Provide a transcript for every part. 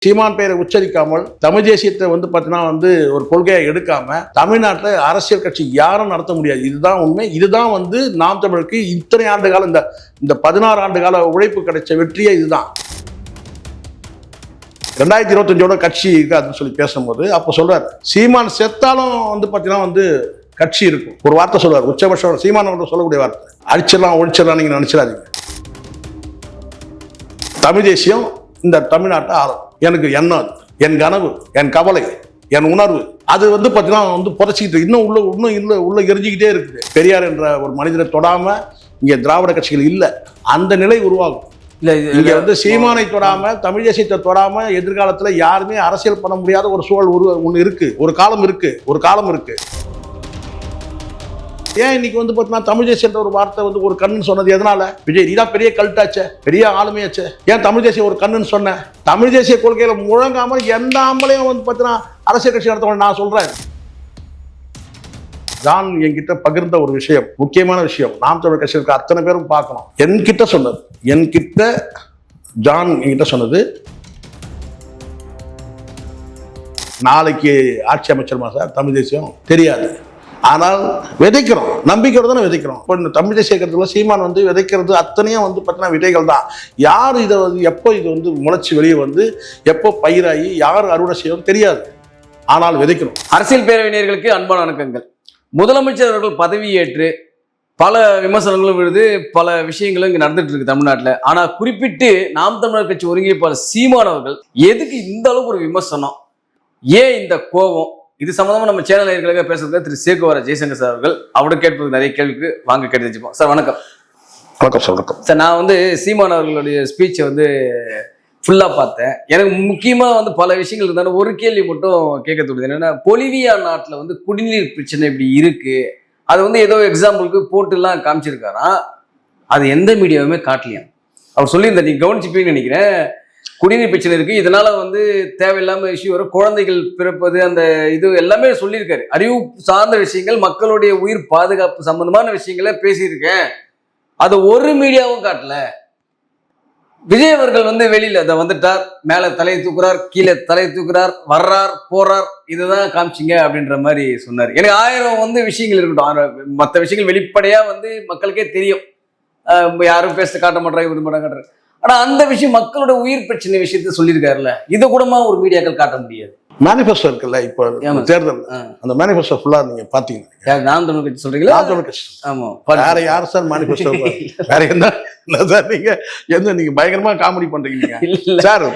சீமான் பெயரை உச்சரிக்காமல் தமிழ் தேசியத்தை பார்த்தீங்கன்னா ஒரு கொள்கையை எடுக்காம தமிழ்நாட்டில் அரசியல் கட்சி யாரும் நடத்த முடியாது. இதுதான் உண்மை. இதுதான் நாம் தமிழுக்கு இத்தனை ஆண்டு காலம் இந்த 16 ஆண்டு கால உழைப்பு கிடைச்ச வெற்றியே இதுதான். 2025 கட்சி இருக்காதுன்னு சொல்லி பேசும்போது அப்போ சொல்றாரு, சீமான் செத்தாலும் பார்த்தீங்கன்னா கட்சி இருக்கும். ஒரு வார்த்தை சொல்றாரு, உச்சபட்சம் சீமான் சொல்லக்கூடிய வார்த்தை, அடிச்சிடலாம் ஒழிச்சிடலாம் நீங்க நினைச்சிடாதீங்க. தமிழ் தேசியம் இந்த தமிழ்நாட்டை ஆளும். எனக்கு எண்ணம், என் கனவு, என் கவலை, என் உணர்வு அது பார்த்தீங்கன்னா புதைச்சிக்கிட்டு இன்னும் உள்ள எரிஞ்சிக்கிட்டே இருக்குது. பெரியார் என்ற ஒரு மனிதரை தொடாம இங்க திராவிட கட்சிகள் இல்லை. அந்த நிலை உருவாகும். இங்க சீமானை தொடாம தமிழ் தேசியத்தை தொடாம எதிர்காலத்துல யாருமே அரசியல் பண்ண முடியாத ஒரு சூழல் ஒண்ணு இருக்கு. ஒரு காலம் இருக்கு. ஏன் இன்னைக்கு பார்த்தீங்கன்னா தமிழ் தேசியன்ற ஒரு வார்த்தை ஒரு கண்ணுன்னு சொன்னது எதனால? விஜய் நீதான் பெரிய கல்ட்டாச்சே, பெரிய ஆளுமையாச்சே, ஏன் தமிழ் தேசியம் ஒரு கண்ணுன்னு சொன்ன? தமிழ் தேசிய கொள்கையில முழங்காமல் எந்த ஆம்பளையும் பார்த்தீங்கன்னா அரசியல் கட்சி நடத்தவங்க. நான் சொல்றேன், ஜான் என்கிட்ட பகிர்ந்த ஒரு விஷயம், முக்கியமான விஷயம், நாம் தமிழ் கட்சிக்கு அத்தனை பேரும் பார்க்கணும். என்கிட்ட ஜான் என்கிட்ட சொன்னது, நாளைக்கு ஆட்சி அமைச்சருமா சார் தமிழ் தேசியம் தெரியாது, ஆனால் விதைக்கிறோம், நம்பிக்கையோட தானே விதைக்கிறோம். இப்போ இந்த தமிழ் தேசிய கருத்துல சீமான் விதைக்கிறது அத்தனையும் பார்த்தீங்கன்னா விதைகள் தான். யார் இதை எப்போ இது முளைச்சி வெளியே எப்போ பயிராகி யார் அறுவடை செய்யணும் தெரியாது, ஆனால் விதைக்கிறோம். அரசியல் பேரவையினர்களுக்கு அன்பான வணக்கங்கள். முதலமைச்சர் அவர்கள் பதவியேற்று பல விமர்சனங்களும் விழுது, பல விஷயங்களும் இங்கே நடந்துட்டு இருக்கு தமிழ்நாட்டில். ஆனால் குறிப்பிட்டு நாம் தமிழர் கட்சி ஒருங்கிணைப்பாளர் சீமான் அவர்கள் எதுக்கு இந்த அளவுக்கு ஒரு விமர்சனம், ஏன் இந்த கோபம், இது சம்பந்தமா நம்ம சேனல் நேயர்களுக்காக பேசுறது திரு சேகுவார ஜெய்சங்கர் சார் அவர்கள். அவரோட கேட்பது நிறைய கேள்விக்கு வாங்க கேட்டு வச்சுப்போம். சார் வணக்கம். வணக்கம் சார். வணக்கம் சார். நான் சீமான் அவர்களுடைய ஸ்பீச்சை ஃபுல்லாக பார்த்தேன். எனக்கு முக்கியமாக பல விஷயங்கள் இருந்தாலும் ஒரு கேள்வி மட்டும் கேட்க தோணுது. என்னன்னா, பொலிவியா நாட்டில் குடிநீர் பிரச்சனை இப்படி இருக்கு, அது ஏதோ எக்ஸாம்பிளுக்கு போட்டுலாம் காமிச்சிருக்காராம். அது எந்த மீடியாவுமே காட்டலையாம். அவர் சொல்லியிருந்தார், நீங்க கவனிச்சுப்பீங்கன்னு நினைக்கிறேன். குடிநீர் பிரச்சனை இருக்கு, இதனால தேவையில்லாம இஷ்யூ வரும், குழந்தைகள் பிறப்பது, அந்த இது எல்லாமே சொல்லியிருக்காரு. அறிவு சார்ந்த விஷயங்கள், மக்களுடைய உயிர் பாதுகாப்பு சம்பந்தமான விஷயங்களை பேசியிருக்கேன். அதை ஒரு மீடியாவும் காட்டல. விஜய் அவர்கள் வெளியில அதை வந்துட்டார், மேல தலையை தூக்குறார், கீழே தலையை தூக்குறார், வர்றார் போறார், இதுதான் காமிச்சிங்க அப்படின்ற மாதிரி சொன்னார். எனக்கு 1000 விஷயங்கள் இருக்கட்டும், மற்ற விஷயங்கள் வெளிப்படையா மக்களுக்கே தெரியும், யாரும் பேச காட்ட மாட்டாங்க, இது மாட்டாங்க காட்டுறாங்க. ஆனா அந்த விஷயம், மக்களோட உயிர் பிரச்சனை விஷயத்த சொல்லியிருக்காருல்ல, இதை கூடமா ஒரு மீடியாக்கள் காட்ட முடியாது. மேனிஃபெஸ்டோ இருக்குல்ல, இப்போ தேர்தல், அந்த மேனிஃபெஸ்டோ ஃபுல்லா நீங்க பாத்தீங்கன்னா நாம் தமிழ் கட்சி சொல்றீங்களா? நாம் தமிழ் கட்சி. ஆமா. வேற யார் சார் மேனிஃபெஸ்டோ? வேற என்ன சார்? நீங்க பயங்கரமா காமெடி பண்றீங்க சார்.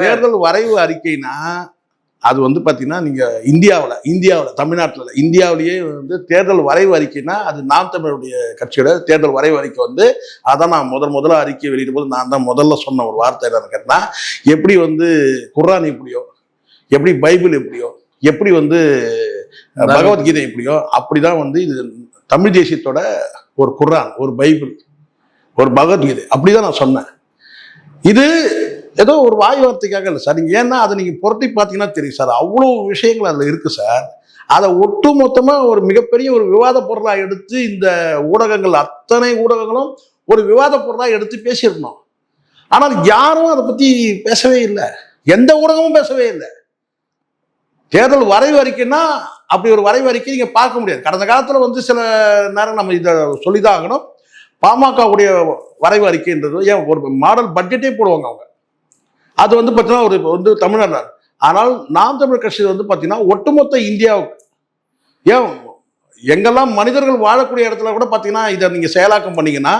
தேர்தல் வரைவு அறிக்கைனா அது பாத்தீங்கன்னா, நீங்க இந்தியாவில் தமிழ்நாட்டில் இந்தியாவிலேயே தேர்தல் வரைவு அறிக்கைனா அது நாம் தமிழுடைய கட்சியோட தேர்தல் வரைவு அறிக்கை. அதான் நான் முதல்ல அறிக்கை வெளியிடும் போது நான் தான் முதல்ல சொன்ன ஒரு வார்த்தை என்னன்னு கேட்டா, எப்படி குர்ஆன் எப்படியோ, எப்படி பைபிள் எப்படியோ, எப்படி பகவத்கீதை எப்படியோ, அப்படிதான் இது தமிழ் தேசியத்தோட ஒரு குர்ஆன், ஒரு பைபிள், ஒரு பகவத்கீதை, அப்படிதான் நான் சொன்னேன். இது ஏதோ ஒரு வாய் வார்த்தைக்காக இல்லை சார். நீங்கள் ஏன்னா அதை நீங்கள் புரட்டி பார்த்தீங்கன்னா தெரியும் சார், அவ்வளோ விஷயங்கள் அதில் இருக்குது சார். அதை ஒட்டு மொத்தமாக ஒரு மிகப்பெரிய ஒரு விவாத பொருளாக எடுத்து இந்த ஊடகங்கள், அத்தனை ஊடகங்களும் ஒரு விவாத பொருளாக எடுத்து பேசியிருக்கணும். ஆனால் யாரும் அதை பற்றி பேசவே இல்லை, எந்த ஊடகமும் பேசவே இல்லை. தேர்தல் வரைவு அறிக்கைன்னா அப்படி ஒரு வரைவு அறிக்கை நீங்கள் பார்க்க முடியாது. கடந்த காலத்தில் சில நேரம் நம்ம இதை சொல்லிதான் ஆகணும். பாமகவுடைய வரைவு அறிக்கைன்றது ஏன் ஒரு மாடல் பட்ஜெட்டே போடுவாங்க அவங்க. அது பார்த்தீங்கன்னா ஒரு தமிழ்நாடு. ஆனால் நாம் தமிழ் கட்சி பார்த்தீங்கன்னா ஒட்டுமொத்த இந்தியாவுக்கு, ஏன் எங்கெல்லாம் மனிதர்கள் வாழக்கூடிய இடத்துல கூட பார்த்தீங்கன்னா இதை நீங்கள் செயலாக்கம் பண்ணீங்கன்னா,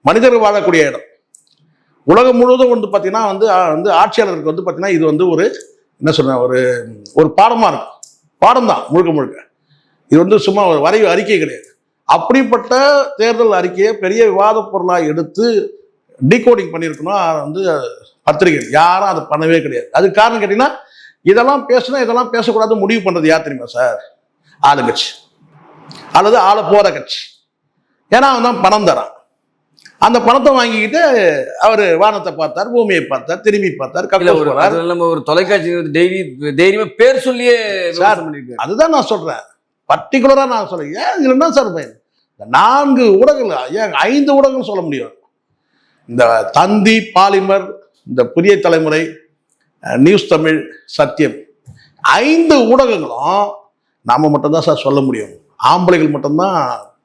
மனிதர்கள் வாழக்கூடிய இடம் உலகம் முழுவதும் பார்த்தீங்கன்னா ஆட்சியாளருக்கு பார்த்தீங்கன்னா இது ஒரு என்ன சொல்றேன், ஒரு பாடமாக இருக்கும். பாடம் தான் முழுக்க. இது சும்மா ஒரு வரைவு அறிக்கை கிடையாது. அப்படிப்பட்ட தேர்தல் அறிக்கையை பெரிய விவாத பொருளாக எடுத்து டீகோடிங் பண்ணியிருக்கணும் பத்திரிகை. யாரும் அதை பண்ணவே கிடையாது. அதுக்கு காரணம் கேட்டீங்கன்னா, இதெல்லாம் பேசணும், இதெல்லாம் பேசக்கூடாது முடிவு பண்றது யார் தெரியுமா சார்? ஆளுங்கட்சி அல்லது ஆள போற கட்சி. ஏன்னா அவன் தான் பணம் தரான். அந்த பணத்தை வாங்கிக்கிட்டு அவரு வானத்தை பார்த்தார், பூமியை பார்த்தார், திரும்பி பார்த்தார். ஒரு தொலைக்காட்சி தைரியமா பேர் சொல்லியே சார், அதுதான் நான் சொல்றேன். பர்டிகுலரா நான் சொல்றேன். ஏன் இதுல என்ன சார் பயன்? 4 ஊடகங்கள், ஏன் 5 ஊடகங்கள் சொல்ல முடியும்? இந்த தந்தி, பாலிமர், இந்த புதிய தலைமுறை, நியூஸ் தமிழ், சத்தியம் 5 ஊடகங்களும் நாம மட்டும்தான் சார் சொல்ல முடியும். ஆம்பளைகள் மட்டும்தான்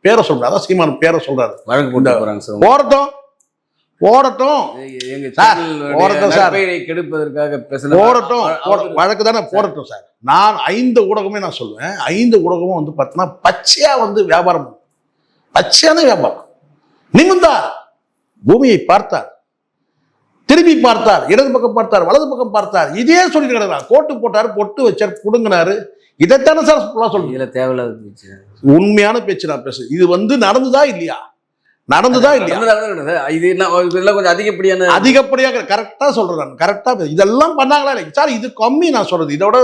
பேரை சொல்றாரு. அதான் சீமான் பேரை சொல்றாரு. வழக்கு போட்டு போறாங்க சார். போடட்டும் சார், கெடுப்பதற்காக போடட்டும், வழக்கு தானே போடட்டும் சார். நான் 5 ஊடகமே நான் சொல்லுவேன். 5 ஊடகமும் வந்து பார்த்தீங்கன்னா பச்சையா வந்து வியாபாரம், பச்சையான வியாபாரம். நிமிர்ந்தார், பூமியை பார்த்தார், திரும்பி பார்த்தார், இடது பக்கம் பார்த்தார், வலது பக்கம் பார்த்தார், இதே சொல்லிட்டு கிடக்கிறார். கோட்டு போட்டாரு, பொட்டு வச்சார், புடுங்கினாரு. இதைத்தானே சார் சொல்லுங்க. தேவையில்லாத உண்மையான பேச்சு நான் பேசு. இது வந்து நடந்துதா இல்லையா? நடந்துதா இல்லையா? இது கொஞ்சம் அதிகப்படியாக கரெக்டா சொல்றேன் நான். கரெக்டா இதெல்லாம் பண்ணாங்களா இல்லையா சார்? இது கம்மி நான் சொல்றது. இதோட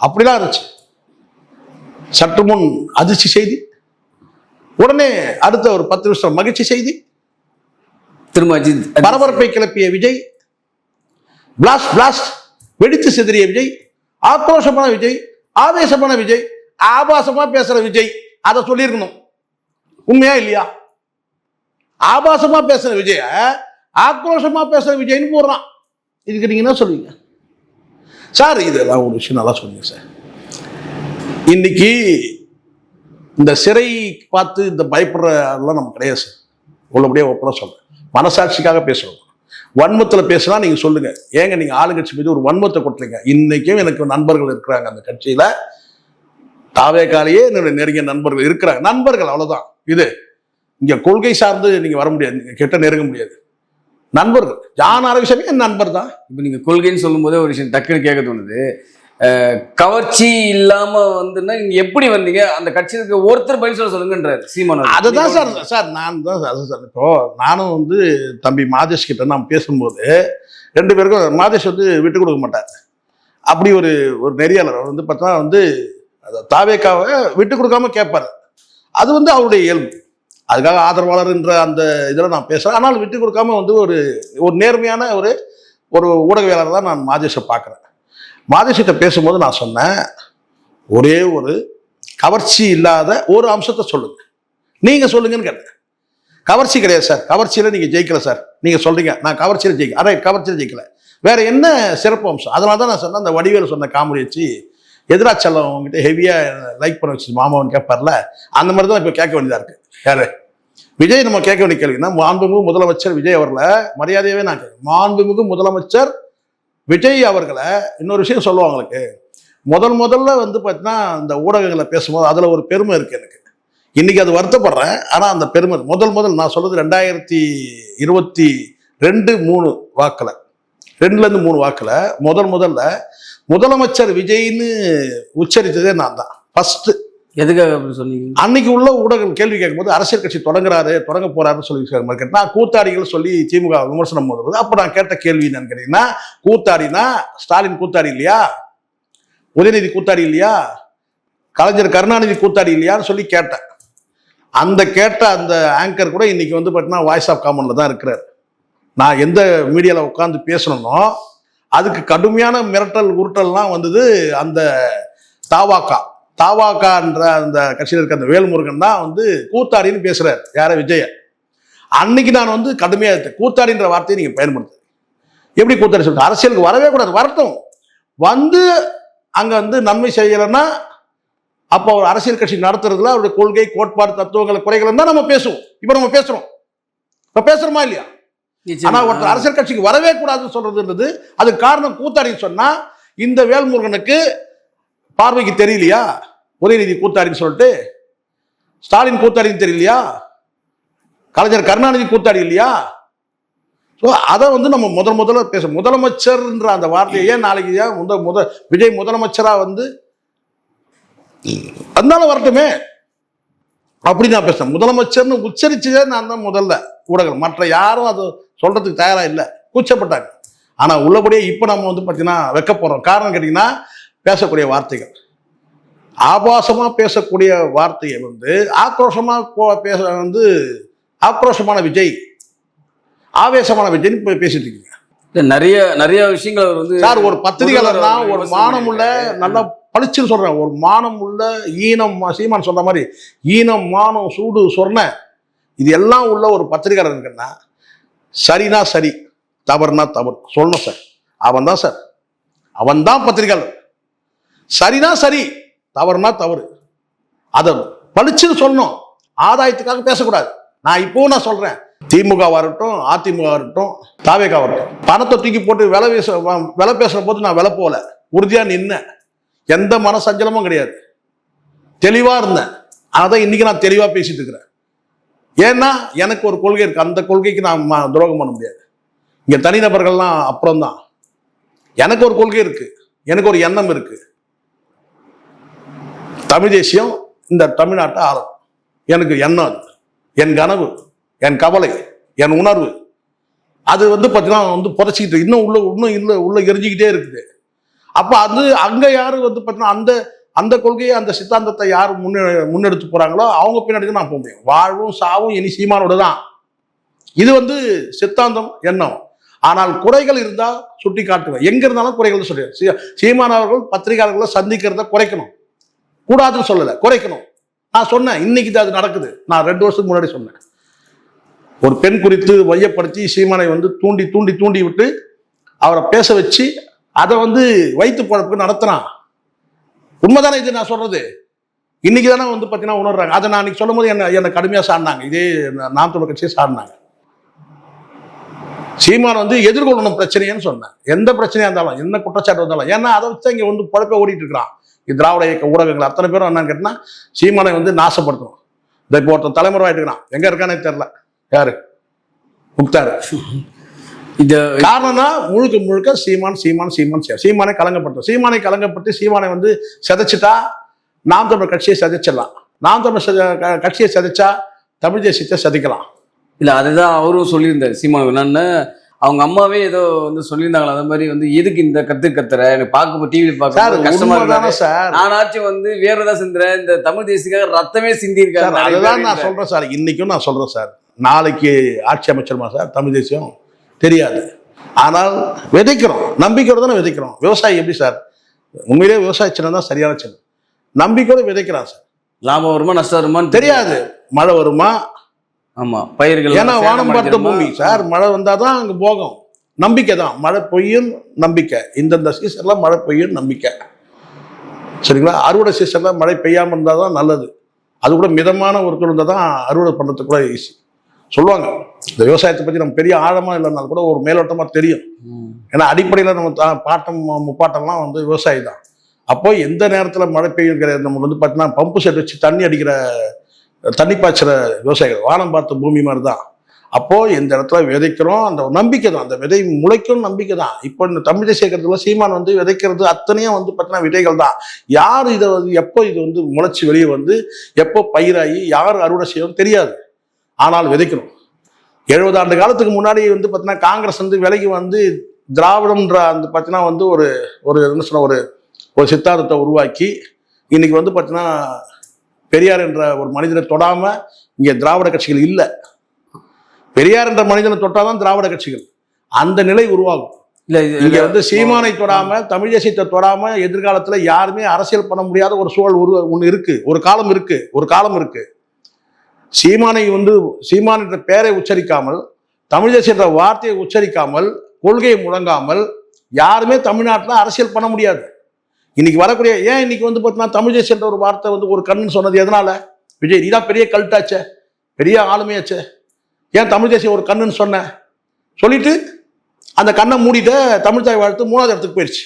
அப்படிலாம் இருந்துச்சு. சற்று முன் அதிர்ச்சி செய்தி, உடனே அடுத்த ஒரு 10 நிமிஷம் மகிழ்ச்சி செய்தி, திரும்ப பரபரப்பை கிளப்பிய விஜய், பிளாஸ்ட் வெடித்து சிதறிய விஜய், ஆக்ரோஷமான விஜய், ஆவேசமான விஜய், ஆபாசமா பேசுற விஜய். அதை சொல்லியிருக்கணும். உண்மையா இல்லையா? ஆபாசமா பேசுற விஜய ஆக்ரோஷமா பேசுற விஜய்னு போடுறான். இதுக்கு நீங்க என்ன சொல்லுவீங்க சார்? இதெல்லாம் ஒரு விஷயம் நல்லா சொன்னீங்க சார். இன்னைக்கு இந்த சிறை பார்த்து இந்த பயப்படுறதெல்லாம் நம்ம கிடையாது சார். உள்ளபடியே ஒப்பனா சொல்றேன். மனசாட்சிக்காக பேசுறோம். வன்மத்தில் பேசினா நீங்க சொல்லுங்க, ஏங்க நீங்க ஆளுங்கட்சி மீது ஒரு வன்மத்தை கொட்டுறீங்க? இன்னைக்கும் எனக்கு நண்பர்கள் இருக்கிறாங்க அந்த கட்சியில. தாவேக்காலேயே என்னுடைய நெருங்கிய நண்பர்கள் இருக்கிறாங்க. நண்பர்கள் அவ்வளவுதான். இது இங்க கொள்கை சார்ந்து நீங்க வர முடியாது, நீங்க கிட்ட நெருங்க முடியாது. நண்பர்கள். ஜான் ஆரோக்கியமே என் நண்பர் தான். இப்போ நீங்க கொள்கைன்னு சொல்லும் போதே ஒரு விஷயம் டக்குன்னு கேட்க தோணுது. கவர்ச்சி இல்லாம வந்துன்னா நீங்க எப்படி வந்தீங்க? அந்த கட்சிக்கு ஒருத்தர் பதில் சொல்லுங்கன்றாரு சீமான். அதுதான் சார் நான் தான் சார். இப்போ நானும் வந்து தம்பி மாதேஷ் கிட்ட நான் பேசும்போது 2 பேருக்கும் மாதேஷ் வந்து விட்டு கொடுக்க மாட்டார். அப்படி ஒரு நெறியாளர் வந்து பார்த்தா வந்து தாவேக்காவை விட்டு கொடுக்காம கேட்பாரு. அது வந்து அவருடைய இயல்பு. அதுக்காக ஆதரவாளர் என்ற அந்த இதில் நான் பேசுறேன். ஆனால் விட்டு கொடுக்காம வந்து ஒரு நேர்மையான ஒரு ஊடகவியலாளர் தான் நான் மாதேஷை பார்க்குறேன். மாதேஷிட்ட பேசும்போது நான் சொன்னேன், ஒரே ஒரு கவர்ச்சி இல்லாத ஒரு அம்சத்தை சொல்லுங்க, நீங்க சொல்லுங்கன்னு கேட்டேன். கவர்ச்சி கிடையாது சார், கவர்ச்சியில நீங்க ஜெயிக்கல சார். நீங்க சொல்றீங்க நான் கவர்ச்சியில ஜெயிக்க, அதே கவர்ச்சியில ஜெயிக்கல, வேற என்ன சிறப்பு அம்சம்? அதனால தான் நான் சொன்னேன், அந்த வடிவேல் சொன்ன காமெடி வச்சு எதிராச்சலம் அவங்ககிட்ட ஹெவியா லைக் பண்ண வச்சு மாமாவன் கேட்பார்ல, அந்த மாதிரி தான் இப்போ கேட்க வேண்டியதா இருக்கு. யாரு விஜய் நம்ம கேட்க வேண்டிய கேள்வினா, மாண்புமிகு முதலமைச்சர் விஜய் அவர்களை மரியாதையாவே நான் கேட்க, மாண்புமிகு முதலமைச்சர் விஜய் அவர்களை இன்னொரு விஷயம் சொல்லுவாங்களுக்கு, முதல்ல வந்து பார்த்தீங்கன்னா இந்த ஊடகங்களை பேசும்போது அதில் ஒரு பெருமை இருக்கு எனக்கு. இன்னைக்கு அது வருத்தப்படுறேன். ஆனால் அந்த பெருமை முதல் நான் சொல்றது 2022-3 வாக்கில் 2-3 வாக்கில் முதல்ல முதலமைச்சர் விஜய்னு உச்சரித்ததே நான் தான் ஃபர்ஸ்ட். எதுக்காக அப்படி சொன்னீங்க? அன்னைக்கு உள்ள ஊடகம் கேள்வி கேட்கும்போது அரசியல் கட்சி தொடங்க போறாருன்னு சொல்லி கேட்டேன். கூத்தாடிகள் சொல்லி திமுக விமர்சனம் போது அப்ப நான் கேட்ட கேள்வி என்னன்னு கேட்டீங்கன்னா, கூத்தாடினா ஸ்டாலின் கூத்தாடி இல்லையா, உதயநிதி கூத்தாடி இல்லையா, கலைஞர் கருணாநிதி கூத்தாடி இல்லையான்னு சொல்லி கேட்டேன். கேட்ட அந்த ஆங்கர் கூட இன்னைக்கு வந்து பார்த்தீங்கன்னா வாய்ஸ் ஆஃப் காமன்ல தான் இருக்கிறார். நான் எந்த மீடியாவில் உட்காந்து பேசணும்னோ அதுக்கு கடுமையான மிரட்டல் உருட்டல்லாம் வந்தது அந்த தாவாக்கான்ற அந்த கட்சியில் இருக்க அந்த வேல்முருகன் தான் வந்து கூத்தாடின்னு பேசுறாரு. யார? விஜய. அன்னைக்கு நான் வந்து கடுமையா கூத்தாடின்ற வார்த்தையை நீங்க பயன்படுத்து. எப்படி கூத்தாடி சொல்லிட்டு அரசியலுக்கு வரவே கூடாது, வரட்டும், வந்து அங்க வந்து நன்மை செய்யலைன்னா அப்போ ஒரு அரசியல் கட்சி நடத்துறதுல அவருடைய கொள்கை கோட்பாடு தத்துவங்களை குறைகள் தான் நம்ம பேசுவோம். இப்ப நம்ம பேசுறோமா இல்லையா? ஆனா ஒருத்தர் அரசியல் கட்சிக்கு வரவே கூடாதுன்னு சொல்றதுன்றது அதுக்கு காரணம் கூத்தாடின்னு சொன்னா, இந்த வேல்முருகனுக்கு பார்வைக்கு தெரியலையா உதயநிதி கூத்தாடின்னு சொல்லிட்டு, ஸ்டாலின் கூத்தாடின்னு தெரியலையா, கலைஞர் கருணாநிதி கூத்தாடி இல்லையா? ஸோ அதை வந்து நம்ம முதல்ல பேச, முதலமைச்சர்ன்ற அந்த வார்த்தையை ஏன் நாளைக்கு ஏன் விஜய் முதலமைச்சரா வந்து அதனால வரட்டுமே அப்படி நான் பேசுறேன். முதலமைச்சர்னு உச்சரிச்சதே நான் தான் முதல்ல ஊடகம். மற்ற யாரும் அது சொல்றதுக்கு தயாரா இல்லை, கூச்சப்பட்டாங்க. ஆனா உள்ளபடியே இப்ப நம்ம வந்து பார்த்தீங்கன்னா வைக்க போறோம். காரணம் கேட்டீங்கன்னா, பேசக்கூடிய வார்த்தைகள், ஆபாசமா பேசக்கூடிய வார்த்தையை வந்து ஆக்ரோஷமா பேச வந்து ஆக்ரோஷமான விஜய், ஆவேசமான விஜய்னு பேசிட்டு இருக்கீங்க. நிறைய விஷயங்கள் வந்து சார், ஒரு பத்திரிகையாளர்னா ஒரு மானம் உள்ள, நல்லா பளிச்சுன்னு சொல்றேன், ஒரு மானம் உள்ள, ஈனம், சீமான் சொல்ற மாதிரி ஈனம், மானம், சூடு, சொர்ண, இது எல்லாம் உள்ள ஒரு பத்திரிகையாளர் இருக்குன்னா, சரினா சரி, தவறுனா தவறு சொல்லணும் சார். அவன் தான் சார், அவன் தான் பத்திரிகையாளர். சரினா சரி, தவறுனா தவறு, அதை பளிச்சுன்னு சொல்லணும். ஆதாயத்துக்காக பேசக்கூடாது. நான் இப்போவும் சொல்றேன், திமுகவா இருக்கட்டும், அதிமுக இருக்கட்டும், தாவேகா இருக்கட்டும், பணத்தை தூக்கி போட்டு விலை பேசுற போது நான் விலை போல உறுதியா நின்னேன். எந்த மனசஞ்சலமும் கிடையாது, தெளிவா இருந்தேன். அதான் இன்னைக்கு நான் தெளிவா பேசிட்டு இருக்கிறேன். ஏன்னா எனக்கு ஒரு கொள்கை இருக்கு, அந்த கொள்கைக்கு நான் துரோகம் பண்ண முடியாது. இங்க தனிநபர்கள்லாம் அப்புறம் தான். எனக்கு ஒரு கொள்கை இருக்கு, எனக்கு ஒரு எண்ணம் இருக்கு. தமிழ் தேசியம் இந்த தமிழ்நாட்டை ஆளும் எனக்கு எண்ணம், அது என் கனவு, என் கவலை, என் உணர்வு. அது பார்த்தீங்கன்னா புதைச்சிக்கிட்டு இன்னும் உள்ள எரிஞ்சிக்கிட்டே இருக்குது. அப்ப அது அங்க யாரு பார்த்தீங்கன்னா அந்த கொள்கையை, அந்த சித்தாந்தத்தை யார் முன்னெடுத்து போறாங்களோ அவங்க பின்னாடி நான் போக முடியும். வாழ்வும் சாவும் இனி சீமானோட தான். இது சித்தாந்தம், எண்ணம். ஆனால் குறைகள் இருந்தா சுட்டி காட்டுவேன். எங்க இருந்தாலும் குறைகள் சொல்லி சீமானவர்கள் பத்திரிகையாளர்களை சந்திக்கிறத குறைக்கணும், கூடாதுன்னு சொல்லல, குறைக்கணும். நான் சொன்னேன், இன்னைக்கு அது நடக்குது. நான் 2 வருஷத்துக்கு முன்னாடி சொன்னேன். ஒரு பெண் குறித்து மையப்படுத்தி சீமானை தூண்டி தூண்டி தூண்டி விட்டு அவரை பேச வச்சு அதை வைத்து பொழப்புக்கு நடத்துறான். உண்மைதானே இது நான் சொல்றது? இன்னைக்கு தானே பார்த்தீங்கன்னா உணர்றாங்க. அதை நான் அன்னைக்கு சொல்லும் போது என்னை கடுமையாக சாடினாங்க. இதே நாம் தமிழர் கட்சியை சாடினாங்க. சீமான் எதிர்கொள்ளணும் பிரச்சனைன்னு சொன்னேன். எந்த பிரச்சனையா இருந்தாலும், என்ன குற்றச்சாட்டு வந்தாலும். ஏன்னா அதை வச்சு இங்க பொழப்ப ஓடிட்டு இருக்கிறான். திராவிட இயக்க ஊடகங்கள் அத்தனை பேரும் என்னன்னு கேட்டா சீமானை நாசப்படுத்தணும். இப்போ ஒருத்தன் தலைமுறை ஆயிட்டு இருக்கிறான், எங்க இருக்கானே தெரியல. யாரு? முக்தார். இது காரணம்னா முழுக்க முழுக்க சீமான் சீமான் சீமான் சீமானை கலங்கப்படுத்தும். சீமானை கலங்கப்படுத்தி சீமானை சிதைச்சிட்டா நாம் தமிழர் கட்சியை சிதைச்சிடலாம். நாம் தமிழர் கட்சியை சிதைச்சா தமிழ் தேசியத்தை சிதைக்கலாம். இல்ல அதுதான் அவரும் சொல்லியிருந்தாரு சீமான். என்னன்னு அவங்க அம்மாவே ஏதோ சொல்லியிருந்தாங்களா, அந்த மாதிரி எதுக்கு இந்த கத்துற, எனக்கு பார்க்க டிவியில பார்க்க கஷ்டமா இருக்கு சார். நானாச்சும் வேறதான் சிந்துறேன், இந்த தமிழ் தேசியக்காக ரத்தமே சிந்தி இருக்காரு. அதுதான் நான் சொல்றேன் சார். இன்னைக்கும் நான் சொல்றேன் சார், நாளைக்கு ஆட்சி அமைச்சருமா சார் தமிழ் தேசியம் தெரியாது. ஆனால் விதைக்கிறோம், நம்பிக்கையோட தானே விதைக்கிறோம். விவசாயி எப்படி சார்? உண்மையிலேயே விவசாய சின்னம் தான் சரியான சின்னம். நம்பிக்கையோட விதைக்கிறான் சார். லாபம் வருமா நஷ்டம் வருமான்னு தெரியாது, மழை வருமா, ஆமா பயிர்கள், ஏன்னா வானம் பார்த்த பூமி சார். மழை வந்தாதான் அங்க போகும். நம்பிக்கை தான், மழை பெய்யும் நம்பிக்கை. இந்தந்த சீசன்ல மழை பெய்யும் நம்பிக்கை, சரிங்களா? அறுவடை சீசன்ல மழை பெய்யாம இருந்தாதான் நல்லது. அது கூட மிதமான ஒரு இருந்தா தான் அறுவடை பண்றதுக்கு கூட ஈஸி சொல்லுவாங்க. இந்த விவசாயத்தை பத்தி நம்ம பெரிய ஆழமா இல்லைனாலும் கூட ஒரு மேலோட்டமா தெரியும். ஏன்னா அடிப்படையில நம்ம பாட்டம் முப்பாட்டம்லாம் விவசாயி தான். அப்போ எந்த நேரத்துல மழை பெய்யுங்கிற நம்ம பார்த்தீங்கன்னா பம்பு செட் வச்சு தண்ணி அடிக்கிற, தண்ணி பாய்ச்சுற விவசாயிகள், வானம் பார்த்த பூமி மாதிரி தான். அப்போ எந்த இடத்துல விதைக்கிறோம், அந்த நம்பிக்கை தான். அந்த விதை முளைக்கும் நம்பிக்கை தான். இப்போ இந்த தமிழ் தேசிய இயக்கத்துல சீமான் விதைக்கிறது அத்தனையும் பார்த்தீங்கன்னா விதைகள் தான். யார் இதை எப்போ இது முளைச்சி வெளியே எப்போ பயிராகி யார் அறுவடை செய்யணும் தெரியாது. ஆனால் விதைக்கணும். 70 ஆண்டு காலத்துக்கு முன்னாடி பார்த்தீங்கன்னா காங்கிரஸ் விலைக்கு திராவிடம்ன்ற பார்த்தீங்கன்னா ஒரு என்ன சொன்ன ஒரு சித்தாந்தத்தை உருவாக்கி இன்னைக்கு பார்த்தீங்கன்னா பெரியார் என்ற ஒரு மனிதனை தொடாம இங்க திராவிட கட்சிகள் இல்லை. பெரியார் என்ற மனிதனை தொட்டாதான் திராவிட கட்சிகள். அந்த நிலை உருவாகும். இங்க சீமானை தொடாம, தமிழ் தேசியத்தை தொடாம எதிர்காலத்துல யாருமே அரசியல் பண்ண முடியாத ஒரு சூழல் ஒண்ணு இருக்கு. ஒரு காலம் இருக்கு. சீமானை சீமான் என்ற பெயரை உச்சரிக்காமல், தமிழ் தேசிய என்ற வார்த்தையை உச்சரிக்காமல், கொள்கையை முழங்காமல் யாருமே தமிழ்நாட்டில் அரசியல் பண்ண முடியாது. இன்னைக்கு வரக்கூடிய ஏன் இன்னைக்கு பார்த்தீங்கன்னா தமிழ் தேசிய என்ற ஒரு வார்த்தை ஒரு கண்ணுன்னு சொன்னது எதனால? விஜய் நீதான் பெரிய கல்ட்டாச்சே, பெரிய ஆளுமையாச்சே, ஏன் தமிழ் தேசியம் ஒரு கண்ணுன்னு சொன்ன? சொல்லிட்டு அந்த கண்ணை மூடிட்டு தமிழ் தாய் வாழ்த்து 3வது இடத்துக்கு போயிடுச்சு.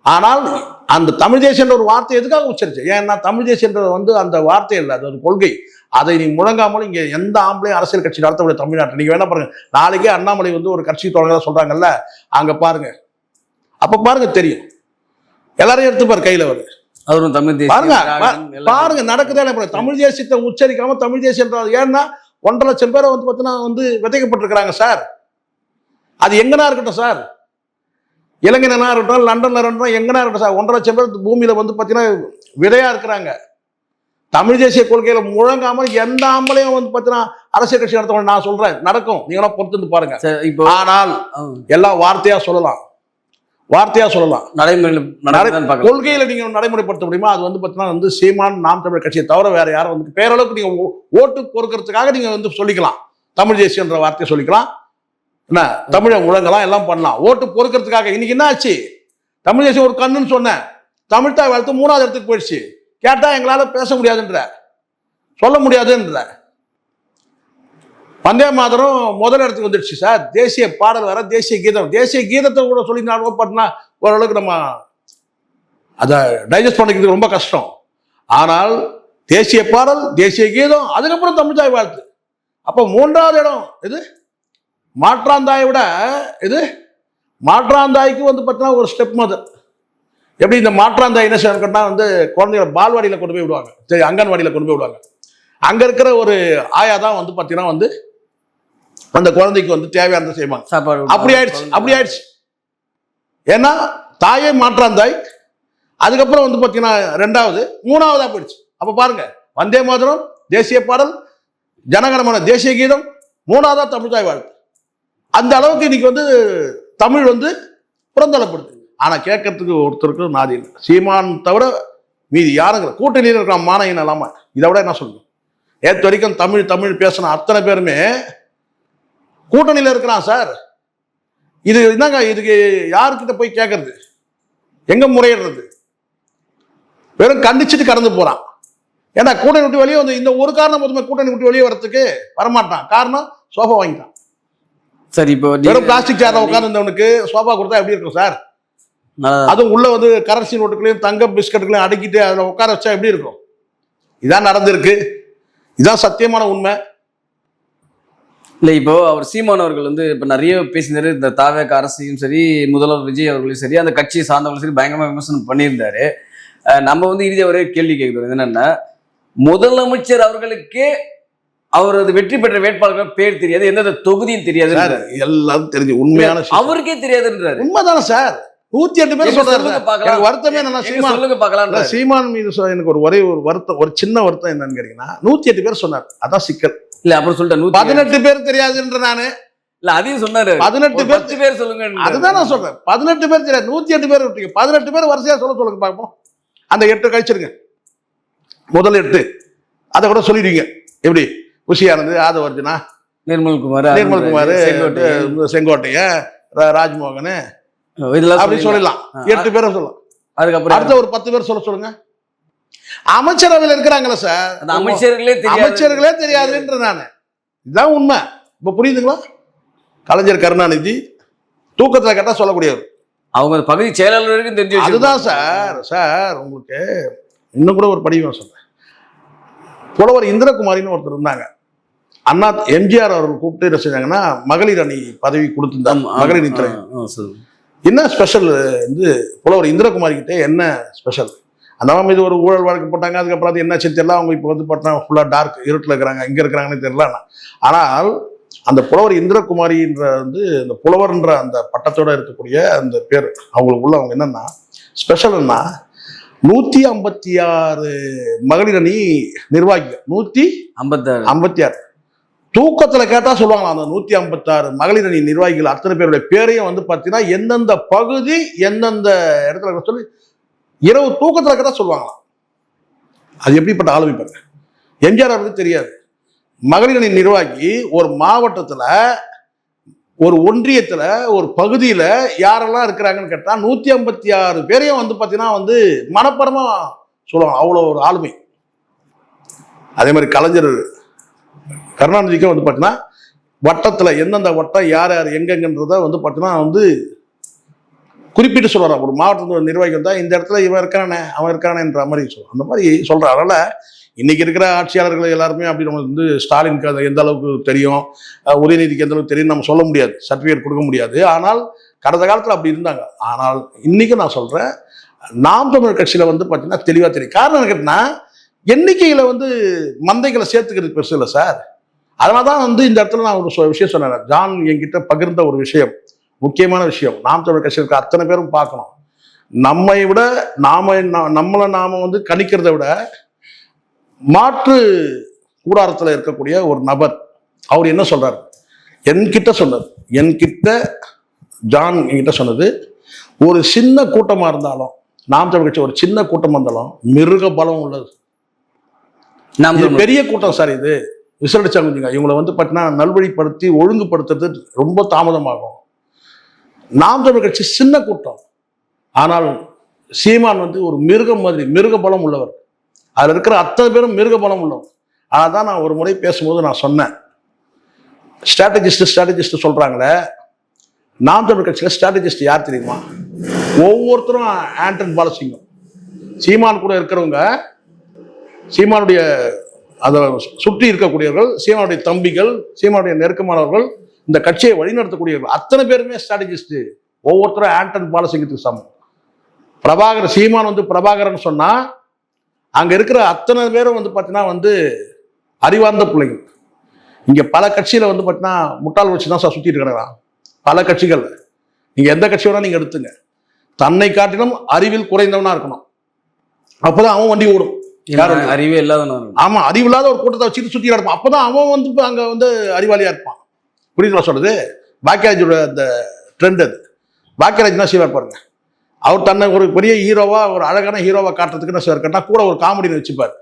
ஆனால் அந்த தமிழ் தேசியன்ற ஒரு வார்த்தை எதுக்காக உச்சரிச்சு? ஏன்னா தமிழ் தேசியன்றது அந்த வார்த்தை இல்லை, அது ஒரு கொள்கை. அதை நீ முழங்காமல் இங்க எந்த ஆம்பளையும் அரசியல் கட்சி நடத்தக்கூடிய தமிழ்நாட்டில் நீங்க வேணா பாருங்க. நாளைக்கே அண்ணாமலை ஒரு கட்சி தொடங்க சொல்றாங்கல்ல, அங்க பாருங்க, அப்ப பாருங்க தெரியும். எல்லாரையும் எடுத்து பாரு கையில வருது. அவரும் தமிழ் பாருங்க நடக்குதே. தமிழ் தேசியத்தை உச்சரிக்காம தமிழ் தேசியம், ஏன்னா 1.5 லட்சம் பேரை பார்த்தீங்கன்னா விதைக்கப்பட்டிருக்கிறாங்க சார். அது எங்கனா இருக்கட்டும் சார், இலங்கைனா இருக்கட்டும், லண்டன்ல இருக்கட்டும், எங்கனா இருக்கட்டும் சார். 1.5 லட்சம் பேர் பூமியில பார்த்தீங்கன்னா விதையா இருக்கிறாங்க. தமிழ் தேசிய கொள்கையில முழங்காமல் எந்த ஆம்பளையும் பார்த்தீங்கன்னா அரசியல் கட்சி நடத்த நான் சொல்றேன் நடக்கும். நீங்க பொறுத்து பாருங்க. ஆனால் எல்லாம் வார்த்தையா சொல்லலாம், கொள்கையில நீங்க நடைமுறைப்படுத்த முடியுமா? அது பார்த்தீங்கன்னா சீமான் நாம் தமிழர் கட்சியை தவிர வேற யாரும் பேரளவுக்கு நீங்க ஓட்டு பொறுக்கிறதுக்காக நீங்க சொல்லிக்கலாம். தமிழ் தேசியன்ற வார்த்தையை சொல்லிக்கலாம். என்ன தமிழை முழங்கலாம் எல்லாம் பண்ணலாம், ஓட்டு பொறுக்கிறதுக்காக. இன்னைக்கு என்ன ஆச்சு? தமிழ் தேசியம் ஒரு கண்ணுன்னு சொன்னேன், தமிழ் தாய் வாழ்த்து 3வது இடத்துக்கு போயிடுச்சு. கேட்டா எங்களால பேச முடியாதுன்ற, சொல்ல முடியாதுன்ற. வந்தே மாதரம் முதல் இடத்துக்கு வந்துடுச்சு சார். தேசிய பாடல் வேற, தேசிய கீதம். தேசிய கீதத்தை கூட சொல்லி பண்ணா ஓரளவுக்கு நம்ம அதை டைஜஸ்ட் பண்ணிக்கிறது ரொம்ப கஷ்டம். ஆனால் தேசிய பாடல், தேசிய கீதம், அதுக்கப்புறம் தமிழ் தாய் வாழ்த்து. அப்போ 3வது இடம் இது. மாற்றாந்தாயை விட இது மாற்றாந்தாய்க்கு வந்து பார்த்தீங்கன்னா ஒரு ஸ்டெப் மதர். எப்படி இந்த மாற்றாந்தாய் என்ன செய்யணும்னா வந்து குழந்தைகளை பால்வாடியில் கொண்டு போய் விடுவாங்க, சரி அங்கன்வாடியில் கொண்டு போய் விடுவாங்க. அங்கே இருக்கிற ஒரு ஆயா தான் வந்து பார்த்தீங்கன்னா வந்து அந்த குழந்தைக்கு வந்து தேவையானதை செய்வாங்க. அப்படி ஆயிடுச்சு. ஏன்னா தாயே மாற்றாந்தாய், அதுக்கப்புறம் வந்து பார்த்தீங்கன்னா 2வது 3வதா போயிடுச்சு. அப்போ பாருங்க, வந்தே மாதரம் தேசிய பாடல், ஜனகணமன தேசிய கீதம், 3வதா தமிழ் தாய் வாழ்த்து. அந்த அளவுக்கு இன்னைக்கு வந்து தமிழ் வந்து புறந்தள்ளப்படுது. ஆனா கேட்கறதுக்கு ஒருத்தருக்கு நாதி இல்லை. சீமான் தவிர மீதி யாருங்கிற கூட்டணியில் இருக்கிற மானையின் இல்லாம இதை விட என்ன சொல்லணும்? நேற்று வரைக்கும் தமிழ் தமிழ் பேசின அத்தனை பேருமே கூட்டணியில் இருக்கிறான் சார். இது என்னங்க, இதுக்கு யாருக்கிட்ட போய் கேட்கறது, எங்க முறையிடுறது? வெறும் கண்டிச்சுட்டு கடந்து போறான். ஏன்னா கூட்டணி விட்டு வெளியே வந்து இந்த ஒரு காரணம் போதுமே கூட்டணி விட்டு வெளியே வரத்துக்கு வரமாட்டான். காரணம் சோஃபா வாங்கிட்டான். சரி, இப்போ வெறும் பிளாஸ்டிக் சேர்ல உட்கார்ந்தவனுக்கு சோஃபா கொடுத்தா எப்படி இருக்கும் சார்? அதுவும் உள்ள வந்து கரன்சி நோட்டுகளையும் தங்க பிஸ்கட்டுகளையும் அடக்கிட்டு அதுல உட்கார வச்சா எப்படி இருக்கும்? இதான் நடந்திருக்கு. இதான் சத்தியமான உண்மை. இல்லை, இப்போ அவர் சீமான் அவர்கள் வந்து இப்போ நிறைய பேசினாரு. இந்த தாவேக அரசையும் சரி, முதல்வர் விஜய் அவர்களையும் சரி, அந்த கட்சியை சார்ந்தவர்களும் சரி பயங்கரமா விமர்சனம் பண்ணியிருந்தாரு. நம்ம வந்து இறுதியாக ஒரே கேள்வி கேட்குறது என்னன்னா, முதலமைச்சர் அவர்களுக்கே அவரது வெற்றி பெற்ற வேட்பாளர்கள் பேர் தெரியாது, எந்தெந்த தொகுதியும் தெரியாது, எல்லாம் தெரிஞ்சு உண்மையான அவருக்கே தெரியாதுன்றாரு. உண்மைதானே சார்? 108 பேர் சொல்றாரு. வருத்தமே சொல்லுங்க பார்க்கலாம். சீமான் மீது எனக்கு ஒரு வருத்தம், ஒரு சின்ன வருத்தம் என்னன்னு கேட்டீங்கன்னா, 108 பேர் சொன்னார். அதான் சிக்கல். இல்ல அப்புறம் சொல்லிட்டேன் 18 பேர் தெரியாதுன்ற நானு. இல்ல அதையும் சொன்னாரு. 18 பேர் சொல்லுங்க. அதுதான் நான் சொல்றேன். 18 பேர் தெரியாது, 108 பேர் விட்டீங்க. 18 பேர் வரிசையா சொல்லுங்க பார்ப்போம். அந்த 8 கழிச்சிருங்க, முதல் 8 அதை கூட சொல்லிடுவீங்க. எப்படி? உஷியானது, ஆதவர்ஜனா, நிர்மல்குமார், செங்கோட்டையன், ராஜ்மோகன், அப்படி சொல்லலாம். 8 பேரை சொல்லலாம். அதுக்கப்புறம் அடுத்த ஒரு 10 பேர் சொல்லுங்க. அமைச்சரவையில் இருக்கிறாங்களா சார், அமைச்சர்களே தெரியாதுன்ற நானு. இதுதான் உண்மை. இப்ப புரியுதுங்களா? கலைஞர் கருணாநிதி தூக்கத்துல கேட்டா சொல்லக்கூடியவர், அவங்க பகுதி செயலாளருக்கு தெரிஞ்சு. அதுதான் சார் உங்களுக்கு இன்னும் கூட ஒரு படிவம் சொல்றேன். புலவர் இந்திரகுமாரின்னு ஒருத்தர் இருந்தாங்க. அண்ணா எம்ஜிஆர் அவர்கள் கூப்பிட்டு என்ன செஞ்சாங்கன்னா, மகளிர் அணி பதவி கொடுத்திருந்தாங்க. மகளிர் அணி என்ன ஸ்பெஷல் வந்து புலவர் இந்திரகுமாரி கிட்டே என்ன ஸ்பெஷல்? அந்த மீது ஒரு ஊழல் வழக்கு போட்டாங்க. அதுக்கப்புறம் அது என்ன தெரியல. அவங்க இப்போ வந்து பார்த்தா ஃபுல்லாக டார்க் இருட்டில் இருக்கிறாங்க, இங்கே இருக்கிறாங்கன்னு தெரியல. ஆனால் அந்த புலவர் இந்திரகுமாரின்ற வந்து இந்த புலவர்ன்ற அந்த பட்டத்தோட இருக்கக்கூடிய அந்த பேர் அவங்களுக்குள்ள அவங்க என்னன்னா ஸ்பெஷல்னா 156 மகளிர் அணி நிர்வாகிகள், 156 தூக்கத்துல கேட்டா சொல்லுவாங்களா. அந்த 156 மகளிர் அணி நிர்வாகிகள் அத்தனை பேருடைய பேரையும் வந்து பார்த்தீங்கன்னா எந்தெந்த பகுதி எந்தெந்த இடத்துல சொல்லி இரவு தூக்கத்துல கேட்டா சொல்லுவாங்களாம். அது எப்படிப்பட்ட ஆளுமை பாருங்க. எம்ஜிஆர் அவருக்கு தெரியாது. மகளிர் அணி நிர்வாகி ஒரு மாவட்டத்துல, ஒரு ஒன்றியத்துல, ஒரு பகுதியில யாரெல்லாம் இருக்கிறாங்கன்னு கேட்டா 156 பேரையும் வந்து பார்த்தீங்கன்னா வந்து மனப்படமா சொல்லுவாங்க. அவ்வளோ ஒரு ஆளுமை. அதே மாதிரி கலைஞர் கருணாநிதிக்கும் வந்து பார்த்தீங்கன்னா வட்டத்துல எந்தெந்த வட்டம் யார் யார் எங்கெங்கன்றத வந்து பார்த்தீங்கன்னா வந்து குறிப்பிட்டு சொல்றாங்க. ஒரு மாவட்டத்தில் நிர்வாகி வந்தா இந்த இடத்துல இவன் இருக்கானே அவன் இருக்கானேன்ற மாதிரி சொல்லுவாங்க. அந்த மாதிரி சொல்றாங்க. அதனால இன்னைக்கு இருக்கிற ஆட்சியாளர்கள் எல்லாருமே அப்படி நம்ம வந்து ஸ்டாலினுக்கு அது எந்த அளவுக்கு தெரியும், உதயநிதிக்கு எந்த அளவுக்கு தெரியும் நம்ம சொல்ல முடியாது, சர்டிஃபிகேட் கொடுக்க முடியாது. ஆனால் கடந்த காலத்தில் அப்படி இருந்தாங்க. ஆனால் இன்னைக்கு நான் சொல்றேன், நாம் தமிழர் கட்சியில வந்து பார்த்தீங்கன்னா தெளிவா தெரியும். காரணம் கேட்டீங்கன்னா எண்ணிக்கையில வந்து மந்தைகளை சேர்த்துக்கிறது பெருசு இல்லை சார். அதனால தான் வந்து இந்த இடத்துல நான் ஒரு விஷயம் சொன்னேன். ஜான் என்கிட்ட பகிர்ந்த ஒரு விஷயம், முக்கியமான விஷயம். நாம் தமிழர் கட்சியில் இருக்க அத்தனை பேரும் பார்க்கணும். நம்மை விட நம்மளை நாம வந்து கணிக்கிறத விட மாற்று கூடாரத்தில் இருக்கக்கூடிய ஒரு நபர் அவர் என்ன சொல்றாரு என்கிட்ட சொன்னது, ஜான் என்கிட்ட சொன்னது, ஒரு சின்ன கூட்டமா இருந்தாலும், நாம் தமிழர் கட்சி ஒரு சின்ன கூட்டமா இருந்தாலும் மிருக பலம் உள்ளது. பெரிய கூட்டம் சார், இது விசிலடிச்சாங்க வச்சுங்க, இவங்களை வந்து பார்த்தீங்கன்னா நல்வழிப்படுத்தி ஒழுங்குபடுத்துறது ரொம்ப தாமதமாகும். நாம் தமிழர் கட்சி சின்ன கூட்டம், ஆனால் சீமான் வந்து ஒரு மிருகம் மாதிரி, மிருக பலம் உள்ளவர். அதில் இருக்கிற அத்தனை பேரும் மிருக பலம் உள்ளவர். அதான் நான் ஒரு முறை பேசும்போது நான் சொன்னேன், ஸ்ட்ராட்டஜிஸ்ட் சொல்றாங்களே, நாம் தமிழர் கட்சியில் ஸ்ட்ராட்டஜிஸ்ட் யார் தெரியுமா? ஒவ்வொருத்தரும் ஆண்டன் பாலசிங்கம், சீமான் கூட இருக்கிறவங்க, சீமானுடைய அதை சுற்றி இருக்கக்கூடியவர்கள், சீமானுடைய தம்பிகள், சீமானுடைய நெருக்கமானவர்கள், இந்த கட்சியை வழிநடத்தக்கூடியவர்கள் அத்தனை பேருமே ஸ்ட்ராட்டஜிஸ்ட். ஒவ்வொருத்தரும் ஆண்டன் பாலசிங்கத்துக்கு சமம். பிரபாகர், சீமான் வந்து பிரபாகரன் சொன்னா அங்க இருக்கிற அத்தனை பேரும் வந்து பார்த்தீங்கன்னா வந்து அறிவார்ந்த பிள்ளைகள். இங்க பல கட்சியில வந்து பார்த்தீங்கன்னா முட்டாள் வச்சு தான் சார் சுத்திட்டு இருக்கிறான். பல கட்சிகள், நீங்க எந்த கட்சி வேணா நீங்க எடுத்துங்க, தன்னை காட்டிலும் அறிவில் குறைந்தவனா இருக்கணும், அப்பதான் அவன் வண்டி ஓடும். அறிவே இல்லாதவன். ஆமா, அறிவு இல்லாத ஒரு கூட்டத்தை வச்சுட்டு சுத்தி இருப்பான், அப்பதான் அவன் வந்து அங்க வந்து அறிவாளியா இருப்பான். புரியுதுங்களா சொல்றது? பாக்கியராஜோட அந்த ட்ரெண்ட் அது. பாக்கியராஜ் என்ன செய்வார் பாருங்க, அவர் தன்னை ஒரு பெரிய ஹீரோவா, ஒரு அழகான ஹீரோவா காட்டுறதுக்கு என்ன செய்வார் கேட்டா, கூட ஒரு காமெடின்னு வச்சுப்பார்.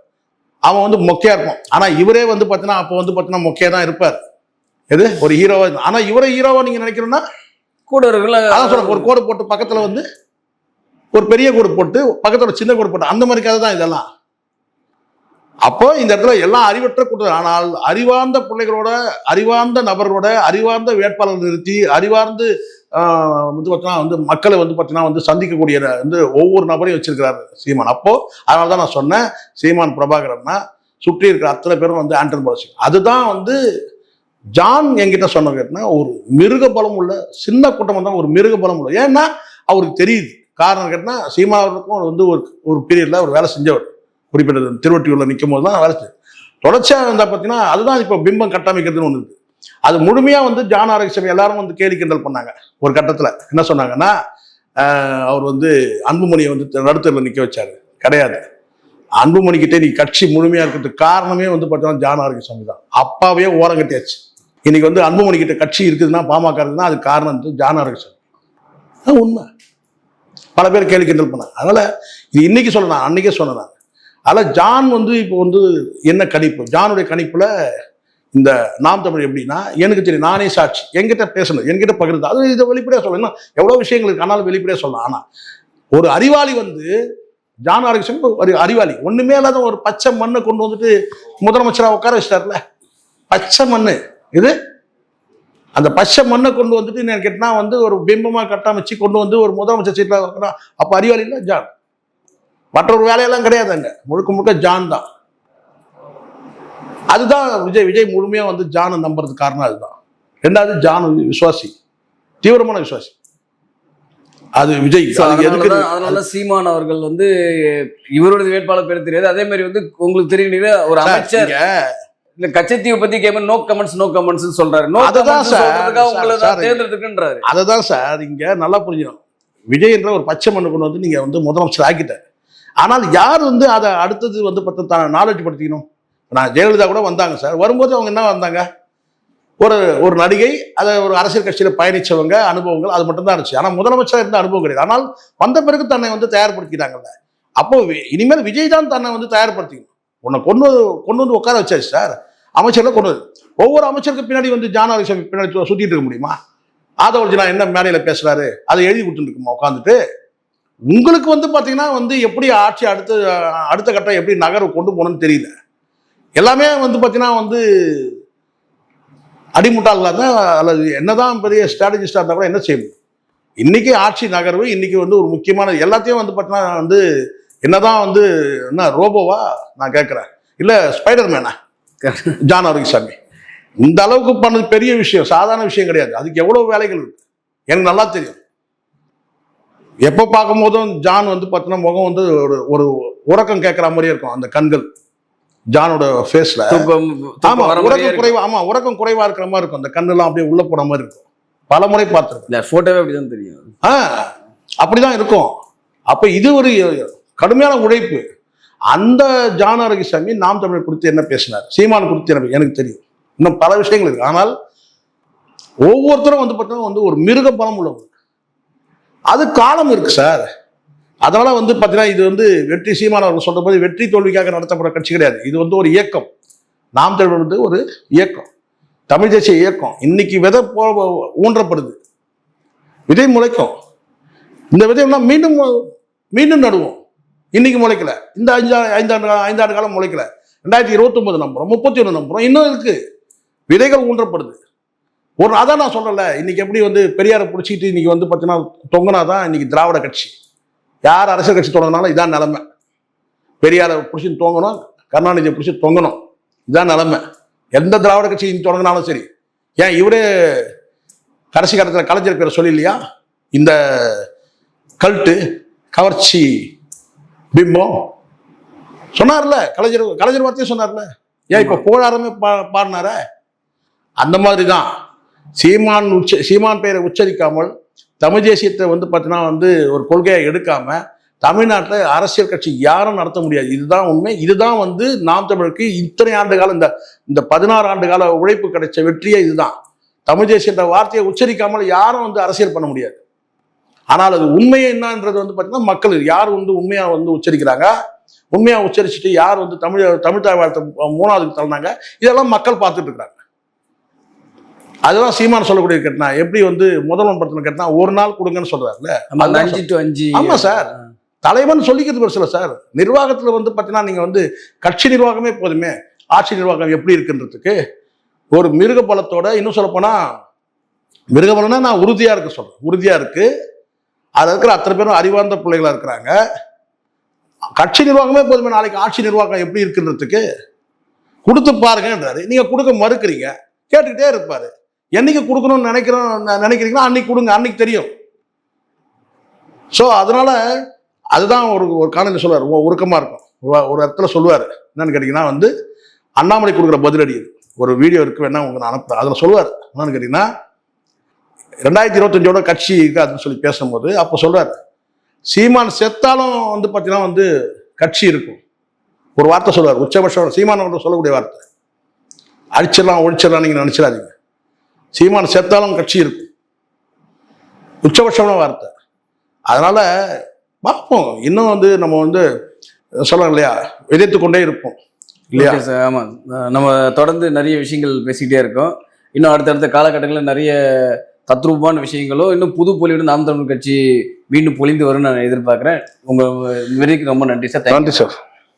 அவன் வந்து மொக்கையா இருப்பான், ஆனா இவரே வந்து பார்த்தீங்கன்னா அப்போ வந்து பார்த்தீங்கன்னா மொக்கையா தான் இருப்பார். எது ஒரு ஹீரோவா, ஆனா இவரே ஹீரோவா நீங்க நினைக்கிறோம்னா கூட இருக்குல்ல, அதான் சொல்ற, ஒரு கோடு போட்டு பக்கத்துல வந்து ஒரு பெரிய கோடு போட்டு பக்கத்துல சின்ன கோடு போட்டு அந்த மாதிரி கதை தான் இதெல்லாம். அப்போ இந்த இடத்துல எல்லாம் அறிவற்ற கூட்டம், ஆனால் அறிவார்ந்த பிள்ளைகளோட, அறிவார்ந்த நபர்களோட, அறிவார்ந்த வேட்பாளர்கள் நிறுத்தி, அறிவார்ந்து வந்து பார்த்தீங்கன்னா வந்து மக்களை வந்து பார்த்தீங்கன்னா வந்து சந்திக்கக்கூடிய வந்து ஒவ்வொரு நபரையும் வச்சிருக்கிறாரு சீமான். அப்போ அதனால தான் நான் சொன்னேன், சீமான் பிரபாகரன்னா சுற்றி இருக்கிற அத்தனை பேரும் வந்து ஆண்டன் பாலசிங். அதுதான் வந்து ஜான் என்கிட்ட சொன்ன கேட்டா, ஒரு மிருக பலம் உள்ள சின்ன கூட்டம் தான், ஒரு மிருக பலம் உள்ள. ஏன்னா அவருக்கு தெரியுது. காரணம் கேட்டா, சீமானுக்கும் வந்து ஒரு பீரியட்ல ஒரு வேலை செஞ்சவர், குறிப்பிட்டது திருவொற்றியூர்ல நிற்கும் போது தான் வேலை செஞ்சு தொடர்ச்சியாக இருந்தா பார்த்தீங்கன்னா, அதுதான் இப்போ பிம்பம் கட்டமைக்கிறதுன்னு ஒன்று இருக்கு. அது முழுமையா வந்து ஜான் ஆரோக்கியசாமி எல்லாரும் வந்து கேலி கிண்டல் பண்ணாங்க. ஒரு கட்டத்துல என்ன சொன்னாங்கன்னா, அவர் வந்து அன்புமணியை வந்து நடுத்தரில் நிக்க வச்சாரு. கிடையாது, அன்புமணிக்கிட்டே நீ கட்சி முழுமையா இருக்கிறதுக்கு காரணமே வந்து பார்த்தீங்கன்னா ஜான் ஆரோக்கியசாமி தான். அப்பாவே ஓரம் கட்டியாச்சு. இன்னைக்கு வந்து அன்புமணி கிட்ட கட்சி இருக்குதுன்னா, பாமக இருக்குதுன்னா, அது காரணம் வந்து ஜான் ஆரோக்கியசாமி. உண்மை. பல பேர் கேலி கிண்டல் பண்ணாங்க. அதனால இது இன்னைக்கு சொல்லணும், அன்னைக்கே சொன்னேன். அதனால ஜான் வந்து இப்போ வந்து என்ன கணிப்பு, ஜானுடைய கணிப்புல இந்த நாம் தமிழ் எப்படின்னா, எனக்கு தெரியும், நானே சாட்சி, என்கிட்ட பேசணும், என்கிட்ட பகிர்ந்து, அது இதை வெளிப்படையா சொல்லணும். எவ்வளவு விஷயங்கள் இருக்கு, ஆனாலும் வெளிப்படையா சொல்லலாம். ஆனா ஒரு அறிவாளி வந்து ஜான் ஆரோக்கியசாமி ஒரு அறிவாளி, ஒண்ணுமே இல்லாத ஒரு பச்சை மண்ணை கொண்டு வந்துட்டு முதலமைச்சராக உட்கார வச்சிட்டார்ல. பச்சை மண்ணு இது, அந்த பச்சை மண்ணை கொண்டு வந்துட்டு என்ன கேட்டா வந்து ஒரு பிம்பமா கட்டமைச்சு கொண்டு வந்து ஒரு முதலமைச்சர் சீட்ல வைக்கிறான். அப்ப அறிவாளி இல்லை ஜான். மற்றொரு வேலையெல்லாம் கிடையாது, அங்க முழுக்க முழுக்க ஜான் தான். அதுதான் விஜய் முழுமையா வந்து ஜானை நம்புறதுக்கு காரணம் அதுதான். ரெண்டாவது, ஜான் விசுவாசி, தீவிரமான விசுவாசி. அது விஜய். அதனால சீமான் அவர்கள் வந்து இவரோட வேட்பாளர் பேர் தெரியாது. அதே மாதிரி வந்து உங்களுக்கு தெரியுங்க, ஒரு அமைச்சர் இல்ல கச்சத்தீவை பத்தி கேட்ப நோ கமெண்ட்ஸ் சொல்றாரு. அதுதான் சார் தேர்ந்தெடுத்துக்குன்றாரு. அதுதான் சார் இங்க நல்லா புரிஞ்சுக்கணும். விஜய் என்ற ஒரு பச்சை மண்ணு கொண்டு வந்து நீங்க வந்து முதலமைச்சர் ஆக்கிட்டாரு. ஆனால் யார் வந்து அதை அடுத்தது வந்து பார்த்தா நாலேஜ் படுத்திக்கணும். நான் ஜெயலலிதா கூட வந்தாங்க சார். வரும்போது அவங்க என்ன வந்தாங்க, ஒரு நடிகை, அதை ஒரு அரசியல் கட்சியில் பயணிச்சவங்க, அனுபவங்கள், அது மட்டும் தான் இருந்துச்சு. ஆனால் முதலமைச்சராக இருந்த அனுபவம் கிடையாது. ஆனால் வந்த பிறகு தன்னை வந்து தயார்படுத்திட்டாங்கல்ல. அப்போ இனிமேல் விஜய் தான் தன்னை வந்து தயார்படுத்திக்கணும். உன்னை கொண்டு வந்து உட்கார வச்சாச்சு சார், அமைச்சர்ல கொண்டு வந்து. ஒவ்வொரு அமைச்சருக்கு பின்னாடி வந்து ஜான் ஆரோக்கியசாமி பின்னாடி சுத்திட்டு இருக்க முடியுமா? ஆதவர்ஜனா என்ன மேடையில் பேசுறாரு, அதை எழுதி கொடுத்துருக்குமா உட்காந்துட்டு? உங்களுக்கு வந்து பார்த்தீங்கன்னா வந்து எப்படி ஆட்சி அடுத்த கட்டம் எப்படி நகர கொண்டு போகணும்னு தெரியல. எல்லாமே வந்து பார்த்தீங்கன்னா வந்து அடிமுட்டாளா தான், அல்லது என்னதான் பெரிய ஸ்ட்ராட்டஜிஸ்டாக இருந்தால் கூட என்ன செய்யணும். இன்னைக்கு ஆட்சி நகர்வு, இன்னைக்கு வந்து ஒரு முக்கியமான எல்லாத்தையும் வந்து பார்த்தீங்கன்னா வந்து என்னதான் வந்து என்ன ரோபோவா நான் கேட்குறேன், இல்லை ஸ்பைடர்மேனா ஜான் ஆரோக்கியசாமி இந்த அளவுக்கு பண்ணது பெரிய விஷயம், சாதாரண விஷயம் கிடையாது. அதுக்கு எவ்வளோ வேலைகள் இருக்கு எனக்கு நல்லா தெரியும். எப்போ பார்க்கும் போதும் ஜான் வந்து பார்த்தீங்கன்னா முகம் வந்து ஒரு உறக்கம் கேட்குற மாதிரியே இருக்கும். அந்த கண்கள் ஜானோட ஃபேஸ்ல உறக்கம் குறைவா, உறக்கம் குறைவா இருக்கிற மாதிரி இருக்கும். அந்த கண்ணெல்லாம் அப்படியே உள்ள போன மாதிரி இருக்கும். பல முறை பார்த்துருக்கேன். போட்டோவே அப்படிதான் தெரியும். அப்படிதான் இருக்கும். அப்ப இது ஒரு கடுமையான உழைப்பு. அந்த ஜான் ஆரோக்கியசாமி நாம் தமிழர் குறித்து என்ன பேசினார், சீமான் குறித்து எனக்கு தெரியும். இன்னும் பல விஷயங்கள் இருக்கு. ஆனால் ஒவ்வொருத்தரும் வந்து பார்த்தீங்கன்னா வந்து ஒரு மிருக பலம் உள்ளவங்க. அது காலம் இருக்கு சார். அதனால வந்து பார்த்தீங்கன்னா இது வந்து வெற்றி, சீமான் அவர்கள் சொல்ற போது வெற்றி தோல்விக்காக நடத்தப்படுற கட்சி கிடையாது. இது வந்து ஒரு இயக்கம். நாம் தமிழர் வந்து ஒரு இயக்கம், தமிழ் தேசிய இயக்கம். இன்னைக்கு விதை ஊன்றப்படுது, விதை முளைக்கும். இந்த விதையெல்லாம் மீண்டும் மீண்டும் நடுவோம். இன்னைக்கு முளைக்கல, இந்த ஐந்தாண்டு காலம் முளைக்கல. 2029 நம்புறோம், 31 நம்புறோம், இன்னும் இருக்கு. விதைகள் ஊன்றப்படுது. அதான் நான் சொல்லல, இன்னைக்கு எப்படி வந்து பெரியாரை பிடிச்சிட்டு இன்னைக்கு வந்து பார்த்தீங்கன்னா தொங்கினாதான் இன்னைக்கு திராவிட கட்சி. யார் அரசியல் கட்சி தொடங்கினாலும் இதான் நிலைமை. பெரியாரை பிடிச்சி தொங்கணும், கருணாநிதியை பிடிச்சி தொங்கணும், இதான் நிலைமை. எந்த திராவிட கட்சி தொடங்கினாலும் சரி. ஏன் இவரே கடைசி காலத்தில் கலைஞர் பேரை சொல்லி இல்லையா, இந்த கல்ட்டு கவர்ச்சி பிம்பம் சொன்னார்ல, கலைஞர் வார்த்தையும் சொன்னார்ல. ஏன் இப்ப போராடமே பாடினார? அந்த மாதிரி தான் சீமான் பெயரை உச்சரிக்காமல் தமிழ் தேசியத்தை வந்து பார்த்தீங்கன்னா வந்து ஒரு கொள்கையை எடுக்காம தமிழ்நாட்டில் அரசியல் கட்சி யாரும் நடத்த முடியாது. இதுதான் உண்மை. இதுதான் வந்து நாம் தமிழுக்கு இத்தனை ஆண்டு காலம், இந்த 16 ஆண்டு கால உழைப்பு கிடைச்ச வெற்றியே இதுதான். தமிழ் தேசியன்ற வார்த்தையை உச்சரிக்காமல் யாரும் வந்து அரசியல் பண்ண முடியாது. ஆனால் அது உண்மையை என்னன்றது வந்து பார்த்தீங்கன்னா மக்கள் யார் வந்து உண்மையா வந்து உச்சரிக்கிறாங்க, உண்மையா உச்சரிச்சுட்டு யார் வந்து தமிழ் தாய் வாழ்த்தை 3வது தள்ளினாங்க, இதெல்லாம் மக்கள் பார்த்துட்டு இருக்கிறாங்க. அதெல்லாம் சீமான் சொல்லக்கூடிய கேட்டா எப்படி வந்து முதல்வன் படத்துல கேட்டா ஒரு நாள் கொடுங்கன்னு சொல்றாருல்ல. 5 to 5. ஆமா சார், தலைவன் சொல்லிக்கிறது பெருசுல சார். நிர்வாகத்துல வந்து பார்த்தீங்கன்னா நீங்க வந்து கட்சி நிர்வாகமே போதுமே, ஆட்சி நிர்வாகம் எப்படி இருக்குன்றதுக்கு ஒரு மிருக பலத்தோட, இன்னும் சொல்ல போனா மிருக பலம்னா நான் உறுதியா இருக்கு சொல்றேன், உறுதியா இருக்கு. அதுல இருக்கிற அத்தனை பேரும் அறிவார்ந்த பிள்ளைகளா இருக்கிறாங்க. கட்சி நிர்வாகமே போதுமே, நாளைக்கு ஆட்சி நிர்வாகம் எப்படி இருக்குன்றதுக்கு கொடுத்து பாருங்கன்றாரு. நீங்க கொடுக்க மறுக்கிறீங்க, கேட்டுக்கிட்டே இருப்பாரு. என்னைக்கு கொடுக்கணும்னு நினைக்கிறீங்கன்னா அன்னைக்கு கொடுங்க, அன்னைக்கு தெரியும். ஸோ அதனால அதுதான் ஒரு காலையில் சொல்லுவார், உருக்கமா இருக்கும். ஒரு இடத்துல சொல்லுவார், என்னன்னு கேட்டீங்கன்னா வந்து அண்ணாமலை கொடுக்குற பதிலடி ஒரு வீடியோ இருக்கு, வேணா உங்களுக்கு நான் அனுப்புறேன். அதில் சொல்லுவார் என்னன்னு கேட்டீங்கன்னா 2025 கட்சி இருக்கு அப்படின்னு சொல்லி பேசும்போது அப்போ சொல்றாரு, சீமான் செத்தாலும் வந்து பார்த்தீங்கன்னா வந்து கட்சி இருக்கும். ஒரு வார்த்தை சொல்லுவார், உச்சபட்சம் சீமான் அவர்கள் சொல்லக்கூடிய வார்த்தை, அடிச்சிடலாம் ஒழிச்சிடலாம் நீங்க நினைச்சிடாதீங்க, சீமான் செத்தாலும் கட்சி இருக்கும், உச்சபட்சமான வார்த்தை. அதனால பார்ப்போம், இன்னும் வந்து நம்ம வந்து சொல்லலாம் இல்லையா, விதைத்து கொண்டே இருப்போம் இல்லையா. ஆமா, நம்ம தொடர்ந்து நிறைய விஷயங்கள் பேசிக்கிட்டே இருக்கோம். இன்னும் அடுத்தடுத்த காலகட்டங்களில் நிறைய தத்ரூபமான விஷயங்களும் இன்னும் புது பொலிவுடன் நாம் தமிழர் கட்சி மீண்டும் பொலிந்து வரும்னு நான் எதிர்பார்க்கிறேன். உங்க வெறிக்கு ரொம்ப நன்றி சார். நன்றி சார்.